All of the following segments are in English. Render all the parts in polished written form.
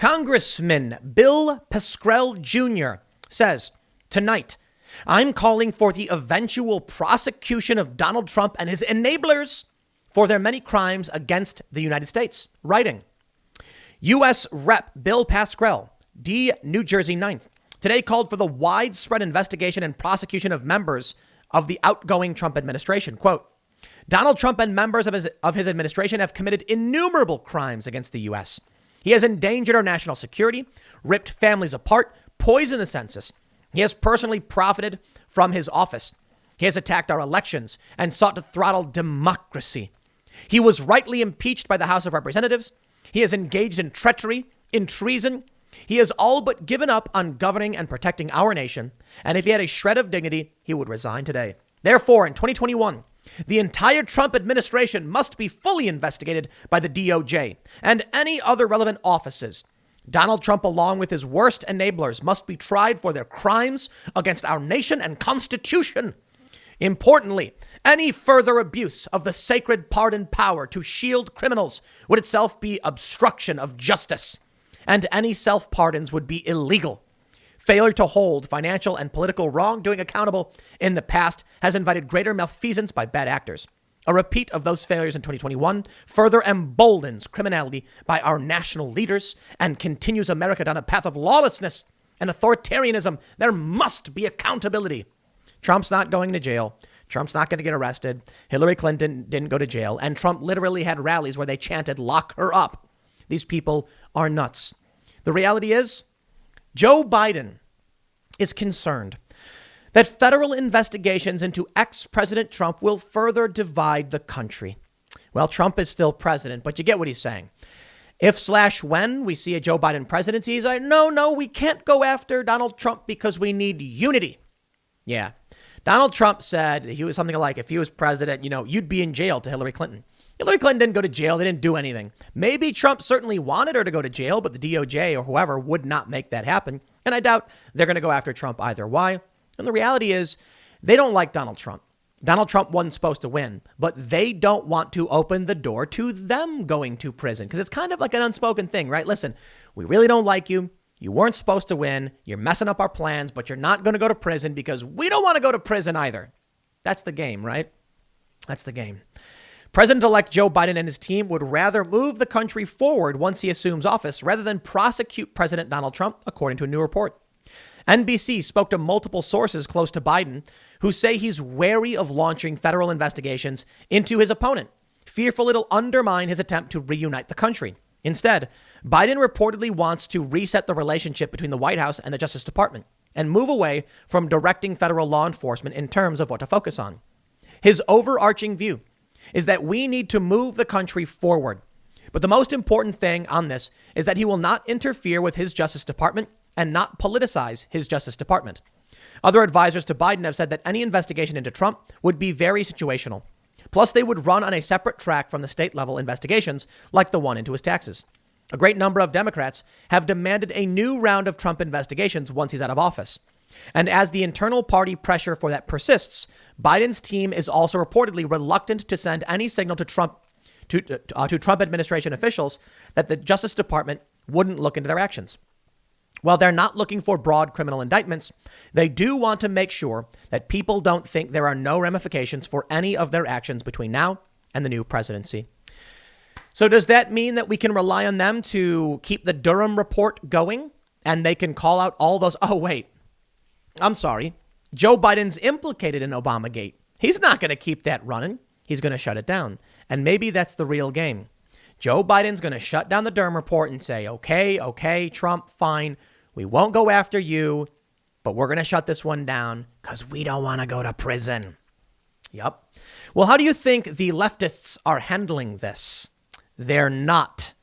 Congressman Bill Pascrell Jr. says, tonight, I'm calling for the eventual prosecution of Donald Trump and his enablers for their many crimes against the United States. Writing, U.S. Rep. Bill Pascrell, D. New Jersey 9th, today called for the widespread investigation and prosecution of members of the outgoing Trump administration. Quote, Donald Trump and members of his administration have committed innumerable crimes against the U.S. He has endangered our national security, ripped families apart, poisoned the census. He has personally profited from his office. He has attacked our elections and sought to throttle democracy. He was rightly impeached by the House of Representatives. He has engaged in treachery, in treason. He has all but given up on governing and protecting our nation. And if he had a shred of dignity, he would resign today. Therefore, in 2021, the entire Trump administration must be fully investigated by the DOJ and any other relevant offices. Donald Trump, along with his worst enablers, must be tried for their crimes against our nation and Constitution. Importantly, any further abuse of the sacred pardon power to shield criminals would itself be obstruction of justice, and any self-pardons would be illegal. Failure to hold financial and political wrongdoing accountable in the past has invited greater malfeasance by bad actors. A repeat of those failures in 2021 further emboldens criminality by our national leaders and continues America down a path of lawlessness and authoritarianism. There must be accountability. Trump's not going to jail. Trump's not going to get arrested. Hillary Clinton didn't go to jail. And Trump literally had rallies where they chanted, lock her up. These people are nuts. The reality is, Joe Biden is concerned that federal investigations into ex-President Trump will further divide the country. Well, Trump is still president, but you get what he's saying. If/when we see a Joe Biden presidency, he's like, no, we can't go after Donald Trump because we need unity. Yeah. Donald Trump said he was something like, if he was president, you'd be in jail to Hillary Clinton. Hillary Clinton didn't go to jail. They didn't do anything. Maybe Trump certainly wanted her to go to jail, but the DOJ or whoever would not make that happen. And I doubt they're going to go after Trump either. Why? And the reality is they don't like Donald Trump. Donald Trump wasn't supposed to win, but they don't want to open the door to them going to prison because it's kind of like an unspoken thing, right? Listen, we really don't like you. You weren't supposed to win. You're messing up our plans, but you're not going to go to prison because we don't want to go to prison either. That's the game, right? That's the game. President-elect Joe Biden and his team would rather move the country forward once he assumes office rather than prosecute President Donald Trump, according to a new report. NBC spoke to multiple sources close to Biden who say he's wary of launching federal investigations into his opponent, fearful it'll undermine his attempt to reunite the country. Instead, Biden reportedly wants to reset the relationship between the White House and the Justice Department and move away from directing federal law enforcement in terms of what to focus on. His overarching view is that we need to move the country forward. But the most important thing on this is that he will not interfere with his Justice Department and not politicize his Justice Department. Other advisors to Biden have said that any investigation into Trump would be very situational. Plus, they would run on a separate track from the state level investigations like the one into his taxes. A great number of Democrats have demanded a new round of Trump investigations once he's out of office. And as the internal party pressure for that persists, Biden's team is also reportedly reluctant to send any signal to Trump administration officials that the Justice Department wouldn't look into their actions. While they're not looking for broad criminal indictments, they do want to make sure that people don't think there are no ramifications for any of their actions between now and the new presidency. So does that mean that we can rely on them to keep the Durham report going and they can call out all those? Oh, wait, I'm sorry. Joe Biden's implicated in Obamagate. He's not going to keep that running. He's going to shut it down. And maybe that's the real game. Joe Biden's going to shut down the Durham report and say, okay, Trump, fine. We won't go after you, but we're going to shut this one down because we don't want to go to prison. Yep. Well, how do you think the leftists are handling this? They're not.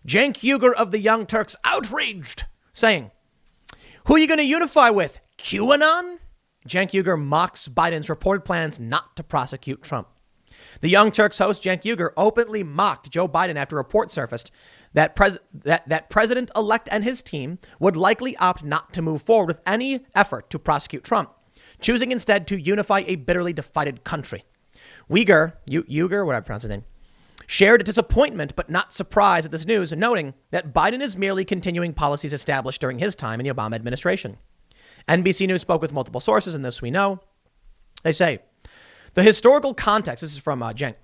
Cenk Uygur of the Young Turks outraged, saying, who are you going to unify with? QAnon? Cenk Uygur mocks Biden's reported plans not to prosecute Trump. The Young Turks host Cenk Uygur openly mocked Joe Biden after a report surfaced that President-elect and his team would likely opt not to move forward with any effort to prosecute Trump, choosing instead to unify a bitterly divided country. Uygur, whatever I pronounce his name, shared disappointment but not surprise at this news, noting that Biden is merely continuing policies established during his time in the Obama administration. NBC News spoke with multiple sources, and this we know. They say, the historical context, this is from Jen,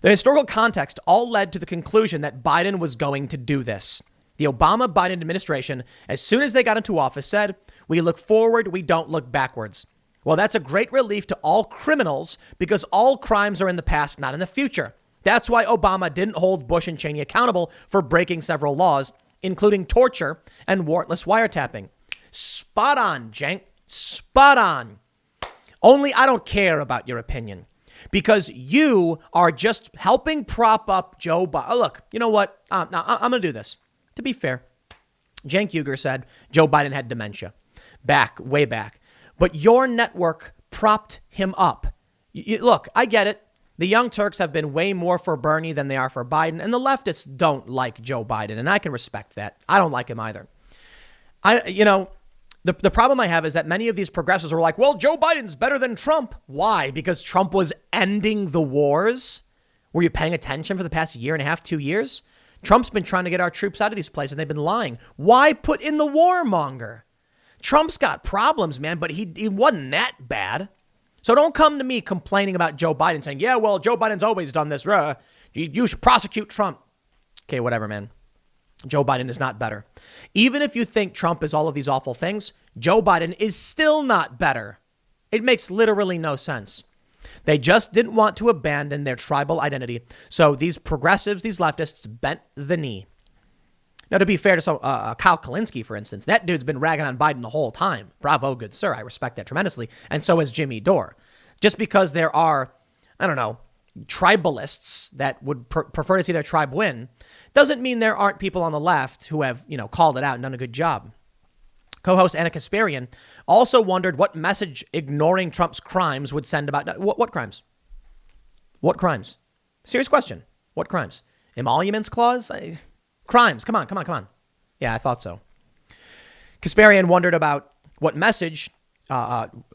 the historical context all led to the conclusion that Biden was going to do this. The Obama-Biden administration, as soon as they got into office, said, we look forward, we don't look backwards. Well, that's a great relief to all criminals because all crimes are in the past, not in the future. That's why Obama didn't hold Bush and Cheney accountable for breaking several laws, including torture and warrantless wiretapping. Spot on, Cenk. Spot on. Only I don't care about your opinion because you are just helping prop up Joe Biden. Look, you know what? I'm going to do this. To be fair, Cenk Uygur said Joe Biden had dementia way back. But your network propped him up. Look, I get it. The Young Turks have been way more for Bernie than they are for Biden. And the leftists don't like Joe Biden. And I can respect that. I don't like him either. The problem I have is that many of these progressives are like, well, Joe Biden's better than Trump. Why? Because Trump was ending the wars? Were you paying attention for the past year and a half, 2 years? Trump's been trying to get our troops out of these places and they've been lying. Why put in the warmonger? Trump's got problems, man, but he wasn't that bad. So don't come to me complaining about Joe Biden saying, yeah, well, Joe Biden's always done this. You should prosecute Trump. Okay, whatever, man. Joe Biden is not better. Even if you think Trump is all of these awful things, Joe Biden is still not better. It makes literally no sense. They just didn't want to abandon their tribal identity. So these progressives, these leftists bent the knee. Now, to be fair to Kyle Kalinske, for instance, that dude's been ragging on Biden the whole time. Bravo, good sir. I respect that tremendously. And so has Jimmy Dore. Just because there are, tribalists that would prefer to see their tribe win doesn't mean there aren't people on the left who have, called it out and done a good job. Co-host Anna Kasparian also wondered what message ignoring Trump's crimes would send about what crimes? What crimes? Serious question. What crimes? Emoluments clause? Crimes. Come on. Yeah, I thought so. Kasparian wondered about what message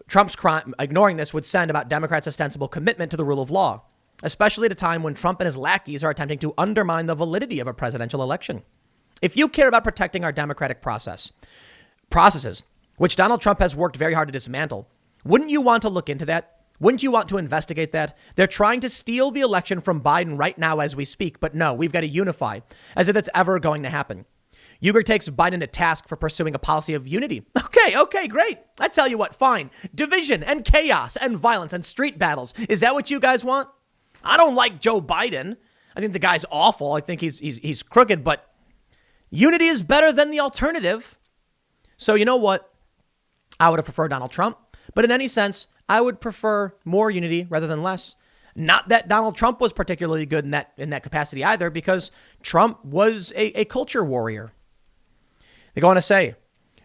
Trump's crime, ignoring this, would send about Democrats' ostensible commitment to the rule of law, especially at a time when Trump and his lackeys are attempting to undermine the validity of a presidential election. If you care about protecting our democratic processes, which Donald Trump has worked very hard to dismantle, wouldn't you want to look into that? Wouldn't you want to investigate that? They're trying to steal the election from Biden right now as we speak. But no, we've got to unify as if that's ever going to happen. Uygur takes Biden to task for pursuing a policy of unity. Okay, great. I tell you what, fine. Division and chaos and violence and street battles. Is that what you guys want? I don't like Joe Biden. I think the guy's awful. I think he's crooked, but unity is better than the alternative. So you know what? I would have preferred Donald Trump. But in any sense, I would prefer more unity rather than less. Not that Donald Trump was particularly good in that capacity either, because Trump was a culture warrior. They go on to say,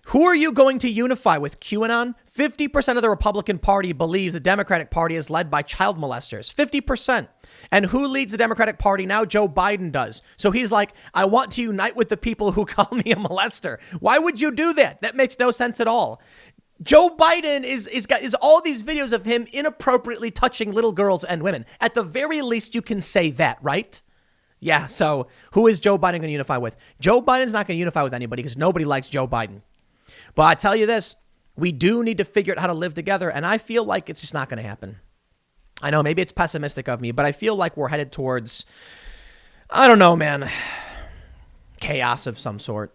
who are you going to unify with, QAnon? 50% of the Republican Party believes the Democratic Party is led by child molesters. 50%. And who leads the Democratic Party now? Joe Biden does. So he's like, I want to unite with the people who call me a molester. Why would you do that? That makes no sense at all. Joe Biden is all these videos of him inappropriately touching little girls and women. At the very least, you can say that, right? Yeah, so who is Joe Biden going to unify with? Joe Biden's not going to unify with anybody because nobody likes Joe Biden. But I tell you this, we do need to figure out how to live together, and I feel like it's just not going to happen. I know maybe it's pessimistic of me, but I feel like we're headed towards, I don't know, man, chaos of some sort.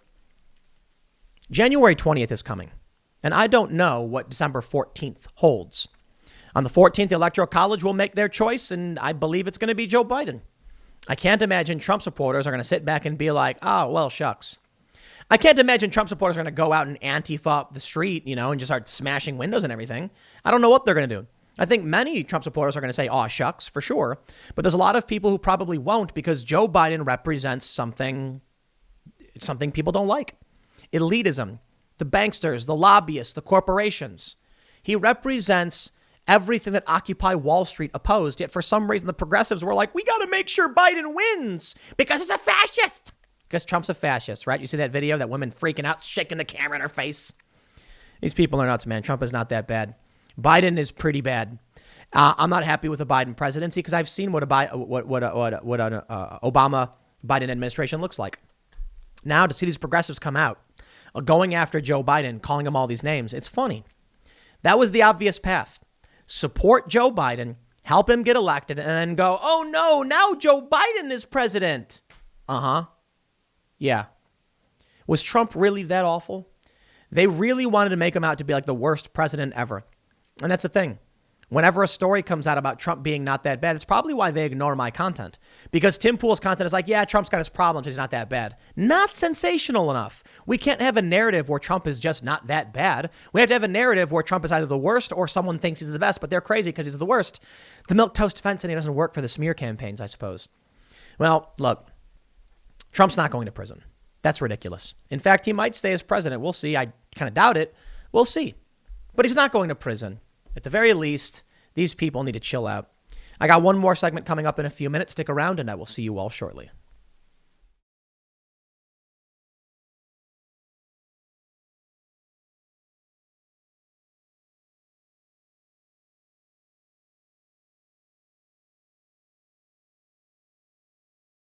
January 20th is coming. And I don't know what December 14th holds. On the 14th, the Electoral College will make their choice, and I believe it's going to be Joe Biden. I can't imagine Trump supporters are going to sit back and be like, oh, well, shucks. I can't imagine Trump supporters are going to go out and Antifa up the street, and just start smashing windows and everything. I don't know what they're going to do. I think many Trump supporters are going to say, oh, shucks, for sure. But there's a lot of people who probably won't because Joe Biden represents something people don't like. Elitism. The banksters, the lobbyists, the corporations. He represents everything that Occupy Wall Street opposed. Yet for some reason, the progressives were like, we got to make sure Biden wins because he's a fascist. Because Trump's a fascist, right? You see that video, that woman freaking out, shaking the camera in her face. These people are nuts, man. Trump is not that bad. Biden is pretty bad. I'm not happy with the Biden presidency because I've seen what an Obama Biden administration looks like. Now to see these progressives come out going after Joe Biden, calling him all these names, it's funny. That was the obvious path. Support Joe Biden, help him get elected, and then go, oh no, now Joe Biden is president. Yeah. Was Trump really that awful? They really wanted to make him out to be like the worst president ever. And that's the thing. Whenever a story comes out about Trump being not that bad, it's probably why they ignore my content. Because Tim Pool's content is like, yeah, Trump's got his problems. He's not that bad. Not sensational enough. We can't have a narrative where Trump is just not that bad. We have to have a narrative where Trump is either the worst or someone thinks he's the best, but they're crazy because he's the worst. The milquetoast fence and he doesn't work for the smear campaigns, I suppose. Well, look, Trump's not going to prison. That's ridiculous. In fact, he might stay as president. We'll see. I kind of doubt it. We'll see. But he's not going to prison. At the very least, these people need to chill out. I got one more segment coming up in a few minutes. Stick around and I will see you all shortly.